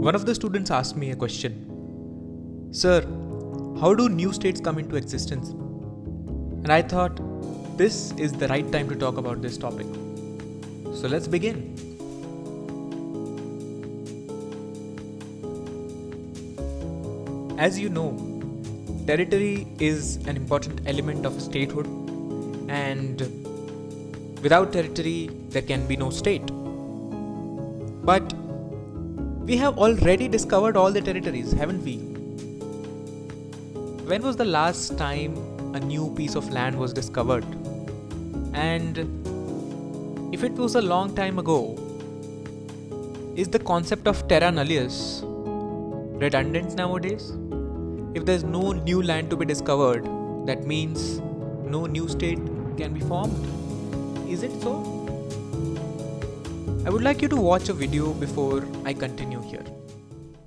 One of the students asked me a question. Sir, how do new states come into existence? And I thought this is the right time to talk about this topic. So let's begin. As you know, territory is an important element of statehood, and without territory, there can be no state. But we have already discovered all the territories, haven't we? When was the last time a new piece of land was discovered? And if it was a long time ago, is the concept of terra nullius redundant nowadays? If there's no new land to be discovered, that means no new state can be formed. Is it so? I would like you to watch a video before I continue here.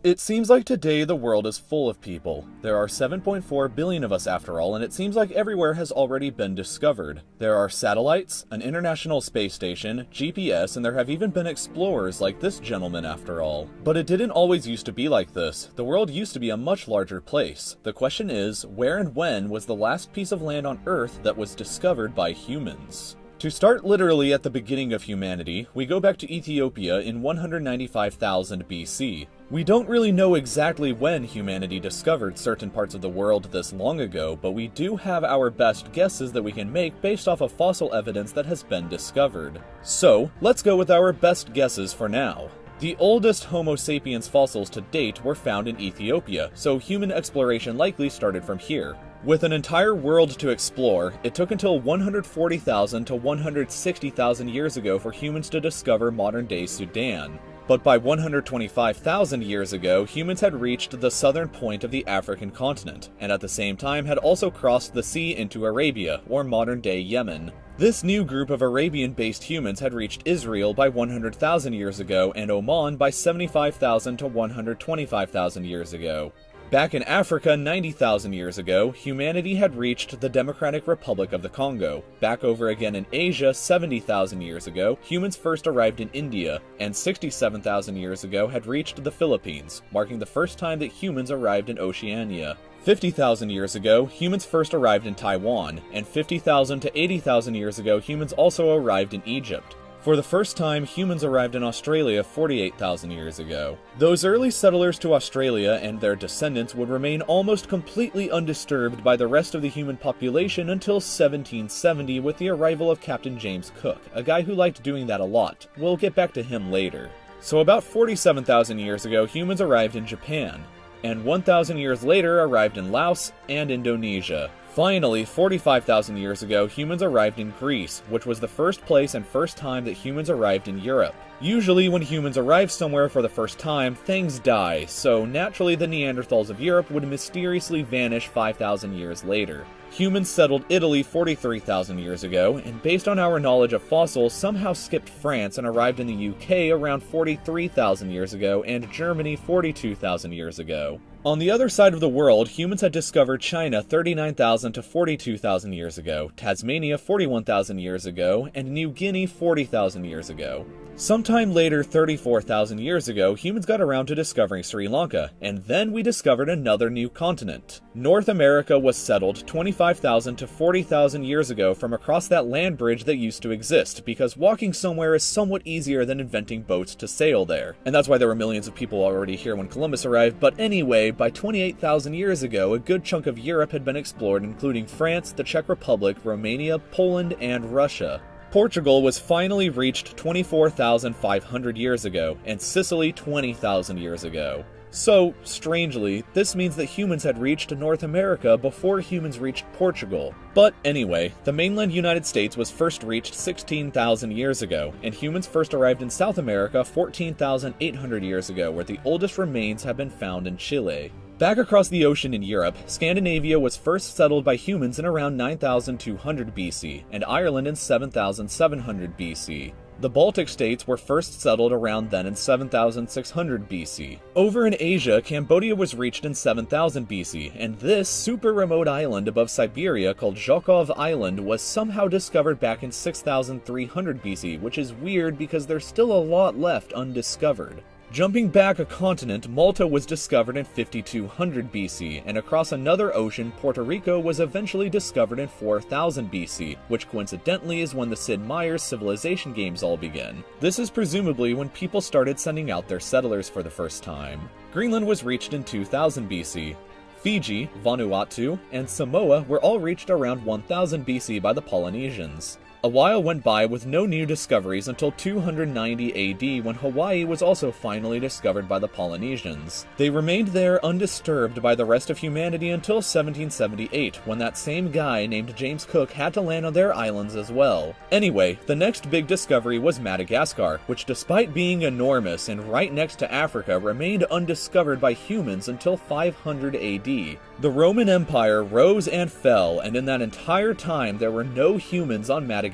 It seems like today the world is full of people. There are 7.4 billion of us after all, and it seems like everywhere has already been discovered. There are satellites, an international space station, GPS, and there have even been explorers like this gentleman after all. But it didn't always used to be like this. The world used to be a much larger place. The question is, where and when was the last piece of land on Earth that was discovered by humans? To start literally at the beginning of humanity, we go back to Ethiopia in 195,000 BC. We don't really know exactly when humanity discovered certain parts of the world this long ago, but we do have our best guesses that we can make based off of fossil evidence that has been discovered. So, let's go with our best guesses for now. The oldest Homo sapiens fossils to date were found in Ethiopia, so human exploration likely started from here. With an entire world to explore, it took until 140,000 to 160,000 years ago for humans to discover modern-day Sudan. But by 125,000 years ago, humans had reached the southern point of the African continent, and at the same time had also crossed the sea into Arabia, or modern-day Yemen. This new group of Arabian-based humans had reached Israel by 100,000 years ago, and Oman by 75,000 to 125,000 years ago. Back in Africa 90,000 years ago, humanity had reached the Democratic Republic of the Congo. Back over again in Asia 70,000 years ago, humans first arrived in India, and 67,000 years ago had reached the Philippines, marking the first time that humans arrived in Oceania. 50,000 years ago, humans first arrived in Taiwan, and 50,000 to 80,000 years ago, humans also arrived in Egypt. For the first time, humans arrived in Australia 48,000 years ago. Those early settlers to Australia and their descendants would remain almost completely undisturbed by the rest of the human population until 1770 with the arrival of Captain James Cook, a guy who liked doing that a lot. We'll get back to him later. So about 47,000 years ago, humans arrived in Japan, and 1,000 years later arrived in Laos and Indonesia. Finally, 45,000 years ago, humans arrived in Greece, which was the first place and first time that humans arrived in Europe. Usually when humans arrive somewhere for the first time, things die, so naturally the Neanderthals of Europe would mysteriously vanish 5,000 years later. Humans settled Italy 43,000 years ago, and based on our knowledge of fossils, somehow skipped France and arrived in the UK around 43,000 years ago, and Germany 42,000 years ago. On the other side of the world, humans had discovered China 39,000 to 42,000 years ago, Tasmania 41,000 years ago, and New Guinea 40,000 years ago. Sometime later, 34,000 years ago, humans got around to discovering Sri Lanka, and then we discovered another new continent. North America was settled 25,000 to 40,000 years ago from across that land bridge that used to exist, because walking somewhere is somewhat easier than inventing boats to sail there. And that's why there were millions of people already here when Columbus arrived, but anyway, by 28,000 years ago, a good chunk of Europe had been explored, including France, the Czech Republic, Romania, Poland, and Russia. Portugal was finally reached 24,500 years ago, and Sicily 20,000 years ago. So, strangely, this means that humans had reached North America before humans reached Portugal. But anyway, the mainland United States was first reached 16,000 years ago, and humans first arrived in South America 14,800 years ago, where the oldest remains have been found in Chile. Back across the ocean in Europe, Scandinavia was first settled by humans in around 9,200 BC, and Ireland in 7,700 BC. The Baltic states were first settled around then in 7,600 BC. Over in Asia, Cambodia was reached in 7,000 BC, and this super remote island above Siberia called Zhukov Island was somehow discovered back in 6,300 BC, which is weird because there's still a lot left undiscovered. Jumping back a continent, Malta was discovered in 5200 BC, and across another ocean, Puerto Rico was eventually discovered in 4000 BC, which coincidentally is when the Sid Meier's Civilization games all began. This is presumably when people started sending out their settlers for the first time. Greenland was reached in 2000 BC. Fiji, Vanuatu, and Samoa were all reached around 1000 BC by the Polynesians. A while went by with no new discoveries until 290 AD when Hawaii was also finally discovered by the Polynesians. They remained there undisturbed by the rest of humanity until 1778, when that same guy named James Cook had to land on their islands as well. Anyway, the next big discovery was Madagascar, which despite being enormous and right next to Africa remained undiscovered by humans until 500 AD. The Roman Empire rose and fell, and in that entire time there were no humans on Madagascar.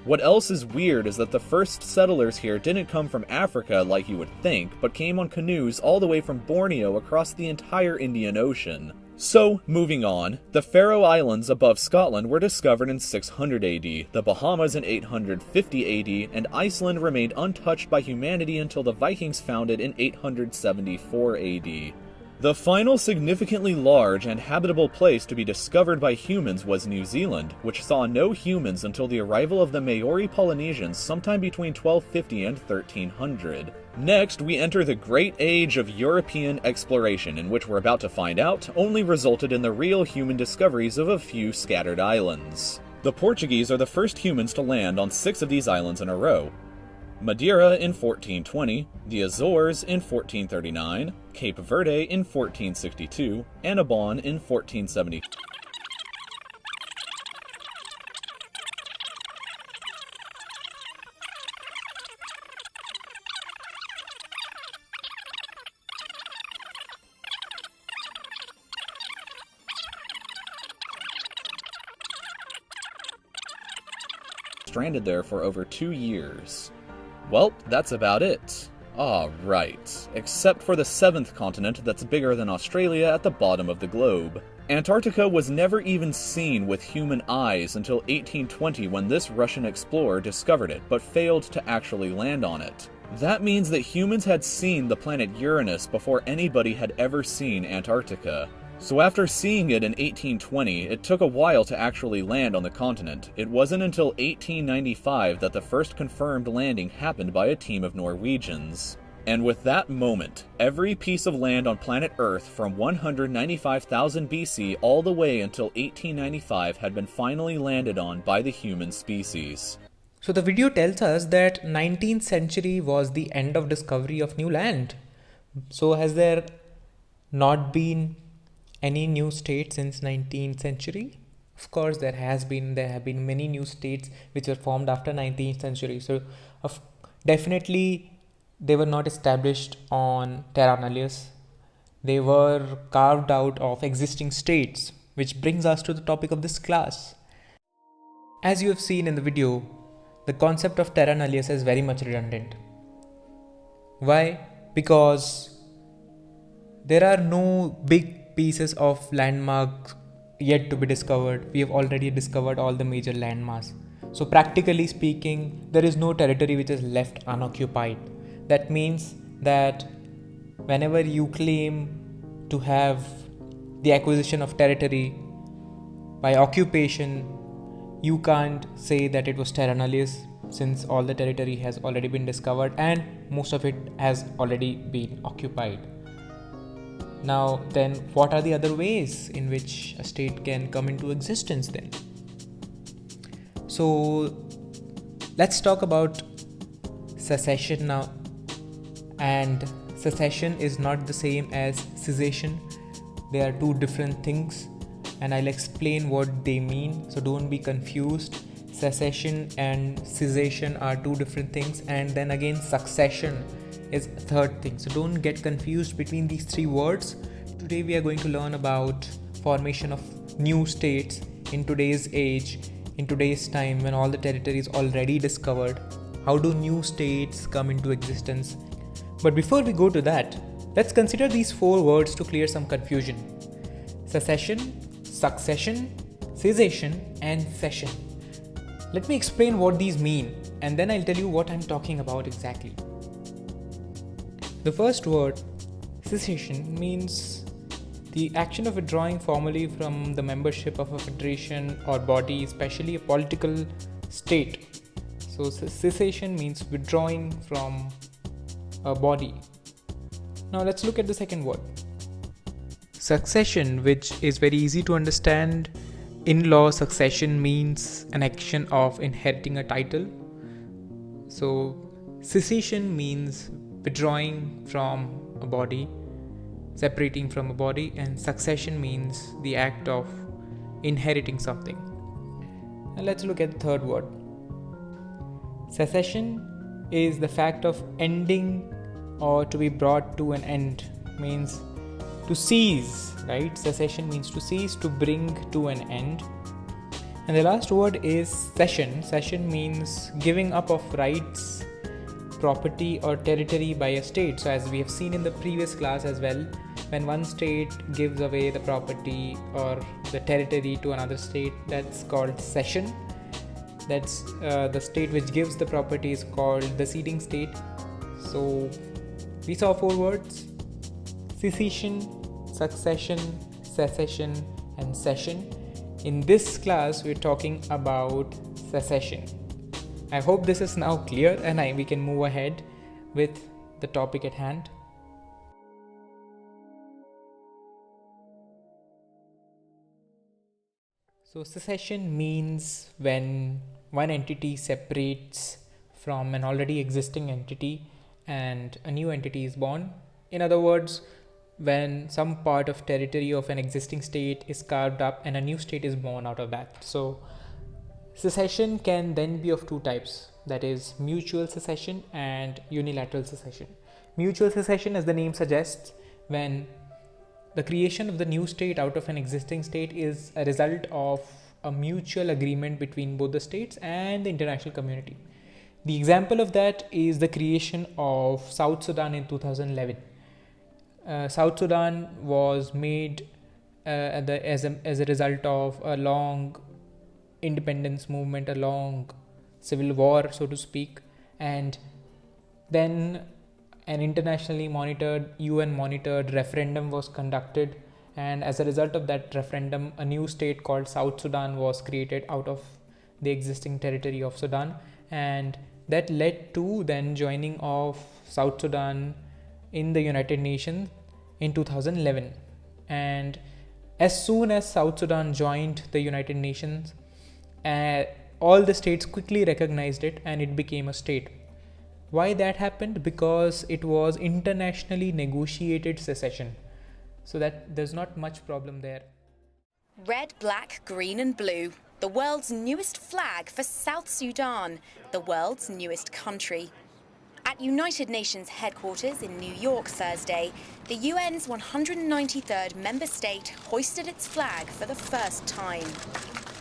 What else is weird is that the first settlers here didn't come from Africa like you would think, but came on canoes all the way from Borneo across the entire Indian Ocean. So, moving on, the Faroe Islands above Scotland were discovered in 600 AD, the Bahamas in 850 AD, and Iceland remained untouched by humanity until the Vikings found it in 874 AD. The final significantly large and habitable place to be discovered by humans was New Zealand, which saw no humans until the arrival of the Maori Polynesians sometime between 1250 and 1300. Next, we enter the Great Age of European exploration, in which we're about to find out only resulted in the real human discoveries of a few scattered islands. The Portuguese are the first humans to land on 6 of these islands in a row. Madeira in 1420, the Azores in 1439, Cape Verde in 1462, Annobon in 1470. Stranded there for over 2 years. Well, that's about it. Right. Except for the 7th continent that's bigger than Australia at the bottom of the globe. Antarctica was never even seen with human eyes until 1820 when this Russian explorer discovered it, but failed to actually land on it. That means that humans had seen the planet Uranus before anybody had ever seen Antarctica. So after seeing it in 1820, it took a while to actually land on the continent. It wasn't until 1895 that the first confirmed landing happened by a team of Norwegians. And with that moment, every piece of land on planet Earth from 195,000 BC all the way until 1895 had been finally landed on by the human species. So the video tells us that 19th century was the end of discovery of new land. So has there not been any new state since 19th century? Of course there have been many new states which were formed after 19th century. So definitely they were not established on terra nullius. They were carved out of existing states, which brings us to the topic of this class. As you have seen in the video, the concept of terra nullius is very much redundant. Why? Because there are no big pieces of landmarks yet to be discovered. We have already discovered all the major landmass. So practically speaking, there is no territory which is left unoccupied. That means that whenever you claim to have the acquisition of territory by occupation, you can't say that it was terra nullius, since all the territory has already been discovered and most of it has already been occupied. Now then, what are the other ways in which a state can come into existence then? So let's talk about secession now. And secession is not the same as secession. They are two different things, and I'll explain what they mean, so don't be confused. Secession and secession are two different things, and then again succession is a third thing. So don't get confused between these three words. Today we are going to learn about formation of new states in today's age, in today's time when all the territory is already discovered. How do new states come into existence? But before we go to that, let's consider these four words to clear some confusion. Secession, succession, secession, and session. Let me explain what these mean, and then I'll tell you what I'm talking about exactly. The first word, secession, means the action of withdrawing formally from the membership of a federation or body, especially a political state. So, secession means withdrawing from a body. Now, let's look at the second word, succession, which is very easy to understand. In law, succession means an action of inheriting a title. So, secession means withdrawing from a body, separating from a body, and succession means the act of inheriting something. And let's look at the third word. Secession is the fact of ending or to be brought to an end, means to cease, right? Secession means to cease, to bring to an end. And the last word is cession. Cession means giving up of rights, property or territory by a state. So as we have seen in the previous class as well, when one state gives away the property or the territory to another state, that's called cession. That's the state which gives the property is called the ceding state. So we saw four words: secession, succession, secession, and cession. In this class, we're talking about secession. I hope this is now clear and we can move ahead with the topic at hand. So, secession means when one entity separates from an already existing entity and a new entity is born. In other words, when some part of territory of an existing state is carved up and a new state is born out of that. So, secession can then be of two types, that is mutual secession and unilateral secession. Mutual secession, as the name suggests, when the creation of the new state out of an existing state is a result of a mutual agreement between both the states and the international community. The example of that is the creation of South Sudan in 2011. South Sudan was made as a result of a long independence movement, a long civil war, so to speak, and then an internationally monitored, UN monitored referendum was conducted, and as a result of that referendum, a new state called South Sudan was created out of the existing territory of Sudan, and that led to then joining of South Sudan in the United Nations in 2011. And as soon as South Sudan joined the United Nations, all the states quickly recognized it and it became a state. Why that happened? Because it was internationally negotiated secession. So that there's not much problem there. Red, black, green and blue. The world's newest flag for South Sudan, the world's newest country. At United Nations headquarters in New York Thursday, the UN's 193rd member state hoisted its flag for the first time.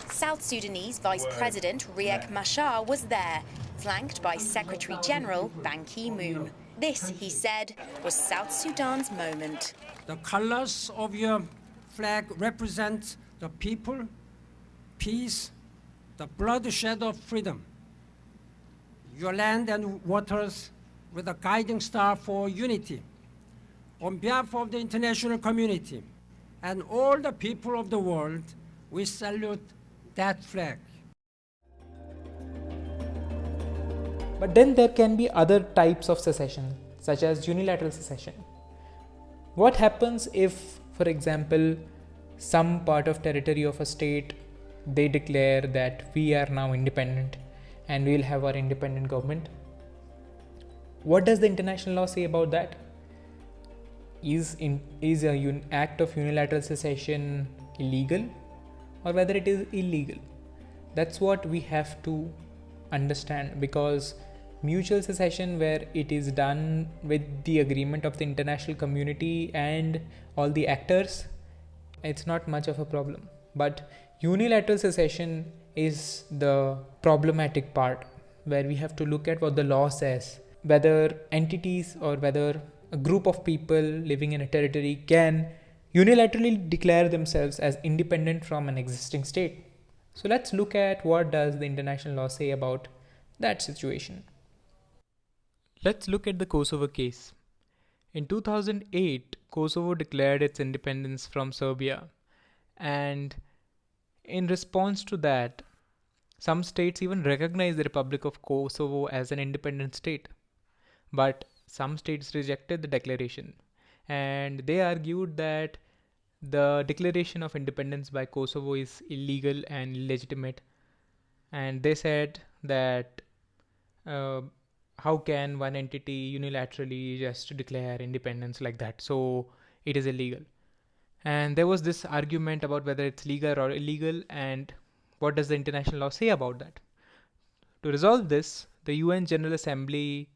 South Sudanese Vice President Riek Machar was there, flanked by Secretary General Ban Ki-moon. This, he said, was South Sudan's moment. The colors of your flag represent the people, peace, the bloodshed of freedom. Your land and waters with a guiding star for unity. On behalf of the international community and all the people of the world, we salute that flag. But then there can be other types of secession, such as unilateral secession. What happens if, for example, some part of territory of a state, they declare that we are now independent and we will have our independent government? What does the international law say about that? Is an act of unilateral secession illegal, or whether it is illegal? That's what we have to understand, because mutual secession, where it is done with the agreement of the international community and all the actors, it's not much of a problem. But unilateral secession is the problematic part, where we have to look at what the law says, whether entities or whether a group of people living in a territory can unilaterally declare themselves as independent from an existing state. So let's look at what does the international law say about that situation. Let's look at the Kosovo case. In 2008, Kosovo declared its independence from Serbia, and in response to that, some states even recognized the Republic of Kosovo as an independent state. But some states rejected the declaration, and they argued that the declaration of independence by Kosovo is illegal and illegitimate. And they said that uh, how can one entity unilaterally just declare independence like that? So it is illegal. And there was this argument about whether it's legal or illegal, and what does the international law say about that? To resolve this, the UN General Assembly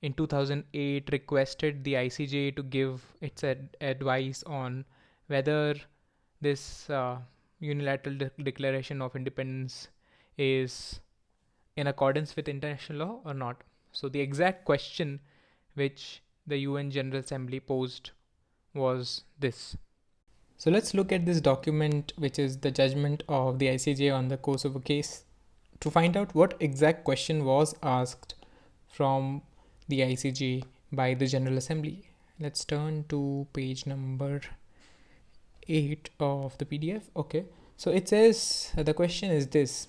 in 2008 requested the ICJ to give its advice on whether this unilateral declaration of independence is in accordance with international law or not. So, the exact question which the UN General Assembly posed was this. So, let's look at this document, which is the judgment of the ICJ on the Kosovo case, to find out what exact question was asked from the ICJ by the General Assembly. Let's turn to page number 8 of the PDF. Okay, so it says the question is this: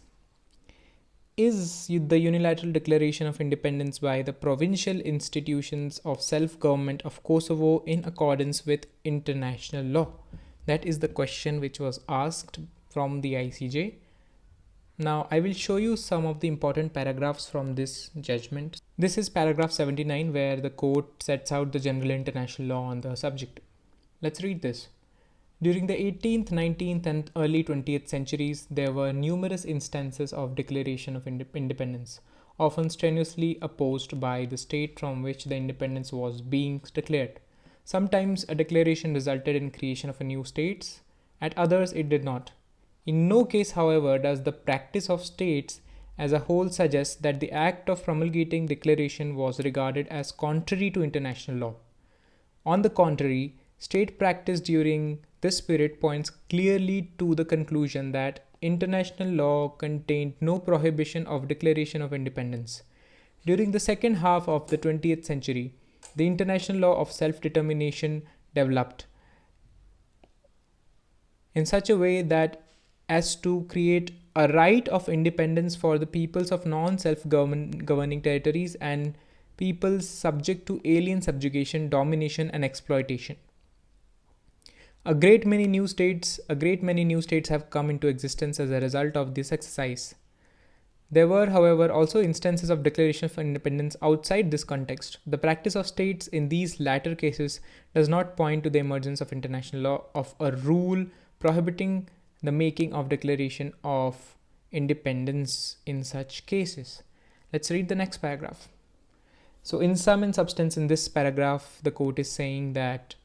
is the unilateral declaration of independence by the provincial institutions of self-government of Kosovo in accordance with international law? That is the question which was asked from the ICJ. Now, I will show you some of the important paragraphs from this judgment. This is paragraph 79, where the court sets out the general international law on the subject. Let's read this. During the 18th, 19th, and early 20th centuries, there were numerous instances of declaration of independence, often strenuously opposed by the state from which the independence was being declared. Sometimes a declaration resulted in creation of a new state, at others it did not. In no case, however, does the practice of states as a whole suggest that the act of promulgating declaration was regarded as contrary to international law. On the contrary, state practice during this period points clearly to the conclusion that international law contained no prohibition of declaration of independence. During the second half of the 20th century, the international law of self-determination developed in such a way that as to create a right of independence for the peoples of non-self-governing territories and peoples subject to alien subjugation, domination, and exploitation. A great many new states have come into existence as a result of this exercise. There were, however, also instances of declaration of independence outside this context. The practice of states in these latter cases does not point to the emergence of international law of a rule prohibiting the making of declaration of independence in such cases. Let's read the next paragraph. So in sum and substance, in this paragraph, the court is saying that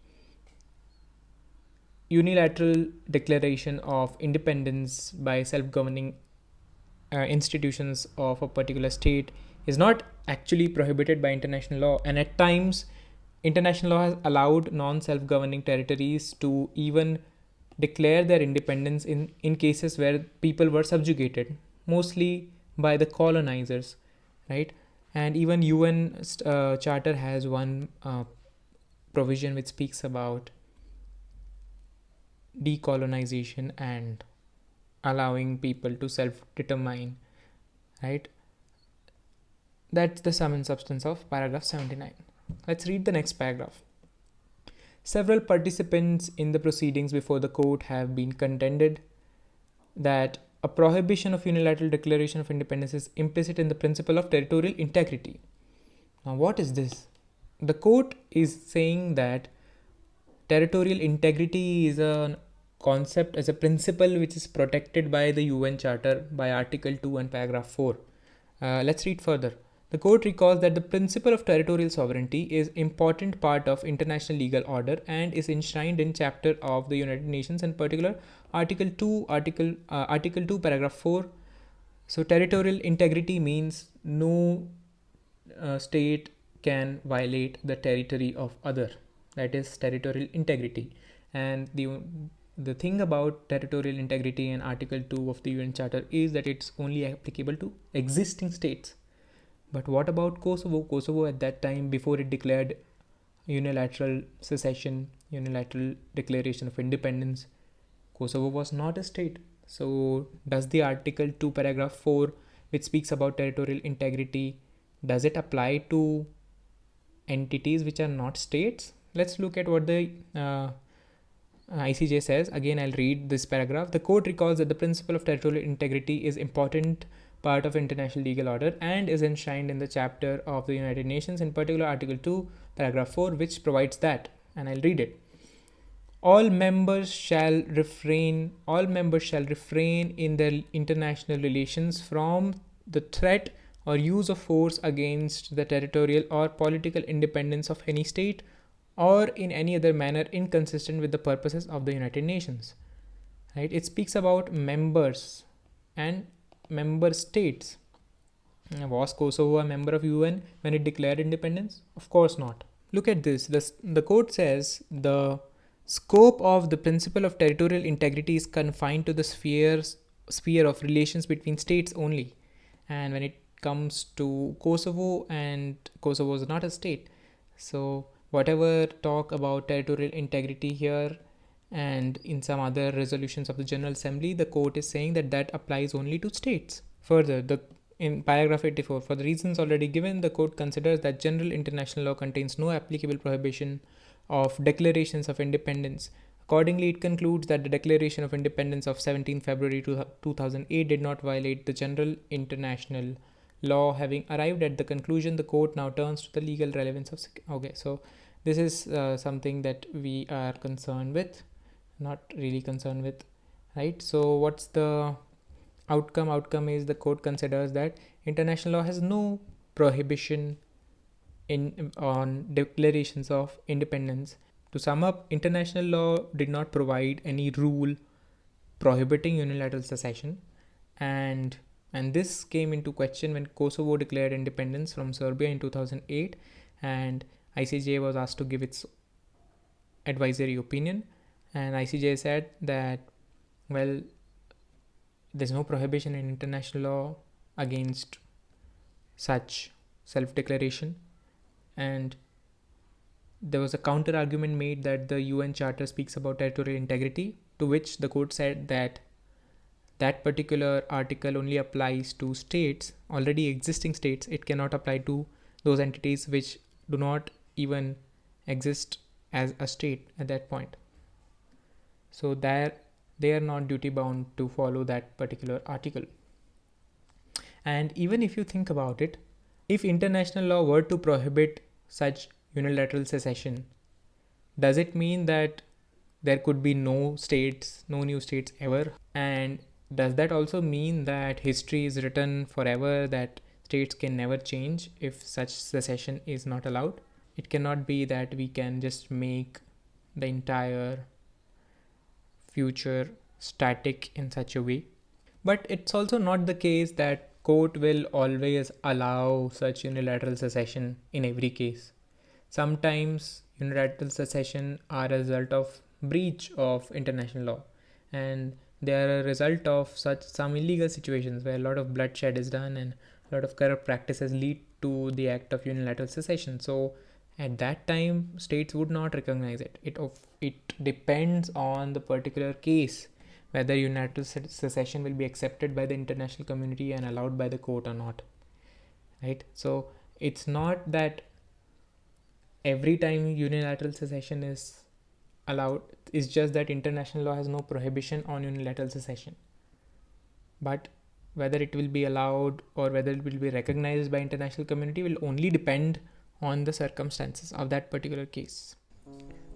unilateral declaration of independence by self-governing institutions of a particular state is not actually prohibited by international law, and at times international law has allowed non-self-governing territories to even declare their independence in cases where people were subjugated, mostly by the colonizers, right? And even UN Charter has one provision which speaks about decolonization and allowing people to self-determine, right? That's the sum and substance of paragraph 79. Let's read the next paragraph. Several participants in the proceedings before the court have been contended that a prohibition of unilateral declaration of independence is implicit in the principle of territorial integrity. Now, what is this? The court is saying that territorial integrity is a concept, as a principle which is protected by the UN Charter by Article 2 and Paragraph 4. Let's read further. The court recalls that the principle of territorial sovereignty is an important part of international legal order and is enshrined in chapter of the United Nations, in particular Article 2, Paragraph 4. So territorial integrity means no state can violate the territory of other. That is territorial integrity. And the thing about territorial integrity in Article 2 of the UN Charter is that it's only applicable to existing states. But what about Kosovo? Kosovo at that time, before it declared unilateral secession, unilateral declaration of independence, Kosovo was not a state. So does the Article 2 paragraph 4, which speaks about territorial integrity, does it apply to entities which are not states? Let's look at what the ICJ says. Again, I'll read this paragraph. The court recalls that the principle of territorial integrity is important part of international legal order and is enshrined in the chapter of the United Nations, in particular Article 2, paragraph 4, which provides that, and I'll read it. All members shall refrain in their international relations from the threat or use of force against the territorial or political independence of any state or in any other manner inconsistent with the purposes of the United Nations. Right? It speaks about members and member states. Was Kosovo a member of UN when it declared independence? Of course not. Look at this. The court says the scope of the principle of territorial integrity is confined to the sphere of relations between states only. And when it comes to Kosovo, and Kosovo is not a state, so whatever talk about territorial integrity here and in some other resolutions of the General Assembly, the court is saying that applies only to states. Further, in paragraph 84, for the reasons already given, the court considers that general international law contains no applicable prohibition of declarations of independence. Accordingly, it concludes that the Declaration of Independence of 17 February 2008 did not violate the general international law. Having arrived at the conclusion, the court now turns to the legal relevance of... Okay, so this is something that we are concerned with, not really concerned with, right? So what's the outcome? Outcome is the court considers that international law has no prohibition on declarations of independence. To sum up, international law did not provide any rule prohibiting unilateral secession, and this came into question when Kosovo declared independence from Serbia in 2008, and ICJ was asked to give its advisory opinion, and ICJ said that, well, there's no prohibition in international law against such self-declaration. And there was a counter argument made that the UN Charter speaks about territorial integrity, to which the court said that particular article only applies to states, already existing states. It cannot apply to those entities which do not even exist as a state at that point. So they are not duty bound to follow that particular article. And even if you think about it, if international law were to prohibit such unilateral secession, does it mean that there could be no new states ever? And does that also mean that history is written forever, that states can never change if such secession is not allowed? It cannot be that we can just make the entire future static in such a way. But it's also not the case that court will always allow such unilateral secession in every case. Sometimes unilateral secession are a result of breach of international law, and they are a result of some illegal situations where a lot of bloodshed is done and a lot of corrupt practices lead to the act of unilateral secession. So at that time, states would not recognize it. It depends on the particular case whether unilateral secession will be accepted by the international community and allowed by the court or not, right? So it's not that every time unilateral secession is allowed. It's just that international law has no prohibition on unilateral secession. But whether it will be allowed or whether it will be recognized by international community will only depend on the circumstances of that particular case.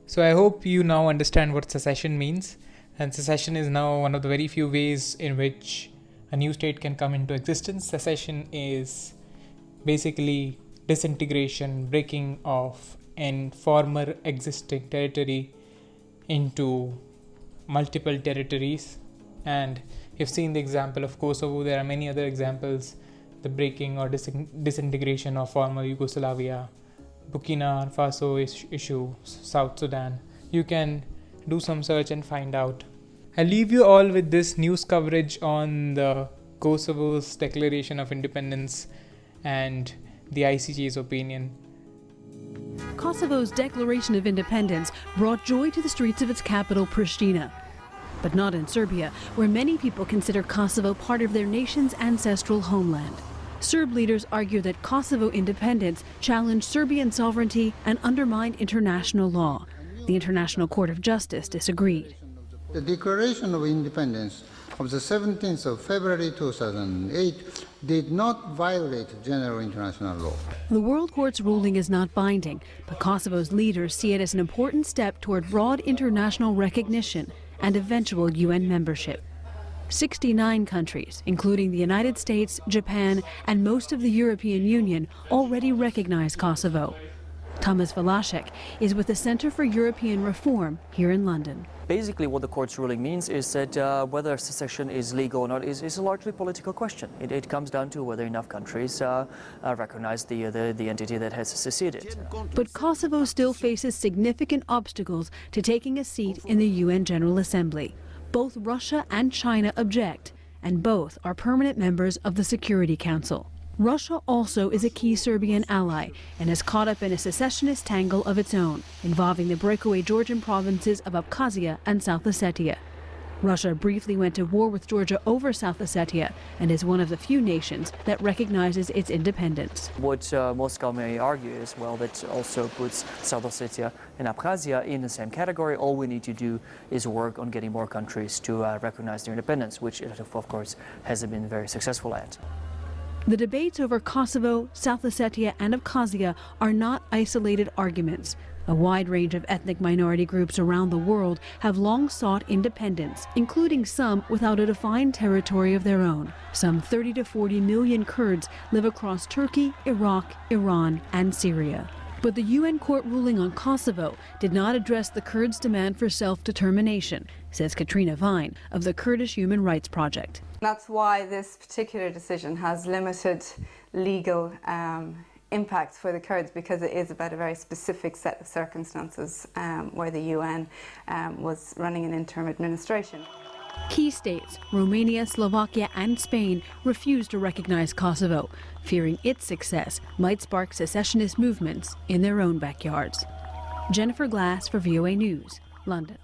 So I hope you now understand what secession means. And secession is now one of the very few ways in which a new state can come into existence. Secession is basically disintegration, breaking of a former existing territory into multiple territories. And you've seen the example of Kosovo. There are many other examples: the breaking or disintegration of former Yugoslavia, Burkina Faso issue, South Sudan. You can do some search and find out. I'll leave you all with this news coverage on the Kosovo's declaration of independence and the ICJ's opinion. Kosovo's declaration of independence brought joy to the streets of its capital, Pristina. But not in Serbia, where many people consider Kosovo part of their nation's ancestral homeland. Serb leaders argue that Kosovo independence challenged Serbian sovereignty and undermined international law. The International Court of Justice disagreed. The Declaration of Independence of the 17th of February 2008 did not violate general international law. The World Court's ruling is not binding, but Kosovo's leaders see it as an important step toward broad international recognition and eventual UN membership. 69 countries, including the United States, Japan, and most of the European Union, already recognize Kosovo. Thomas Velasek is with the Center for European Reform here in London. Basically, what the court's ruling means is that whether secession is legal or not is a largely political question. It comes down to whether enough countries recognize the entity that has seceded. But Kosovo still faces significant obstacles to taking a seat in the UN General Assembly. Both Russia and China object, and both are permanent members of the Security Council. Russia also is a key Serbian ally and is caught up in a secessionist tangle of its own, involving the breakaway Georgian provinces of Abkhazia and South Ossetia. Russia briefly went to war with Georgia over South Ossetia and is one of the few nations that recognizes its independence. What Moscow may argue is, well, that also puts South Ossetia and Abkhazia in the same category. All we need to do is work on getting more countries to recognize their independence, which it, of course, hasn't been very successful at. The debates over Kosovo, South Ossetia, and Abkhazia are not isolated arguments. A wide range of ethnic minority groups around the world have long sought independence, including some without a defined territory of their own. Some 30 to 40 million Kurds live across Turkey, Iraq, Iran, and Syria. But the UN court ruling on Kosovo did not address the Kurds' demand for self-determination, says Katrina Vine of the Kurdish Human Rights Project. That's why this particular decision has limited legal impact for the Kurds, because it is about a very specific set of circumstances where the UN was running an interim administration. Key states, Romania, Slovakia, and Spain, refused to recognize Kosovo, fearing its success might spark secessionist movements in their own backyards. Jennifer Glass for VOA News, London.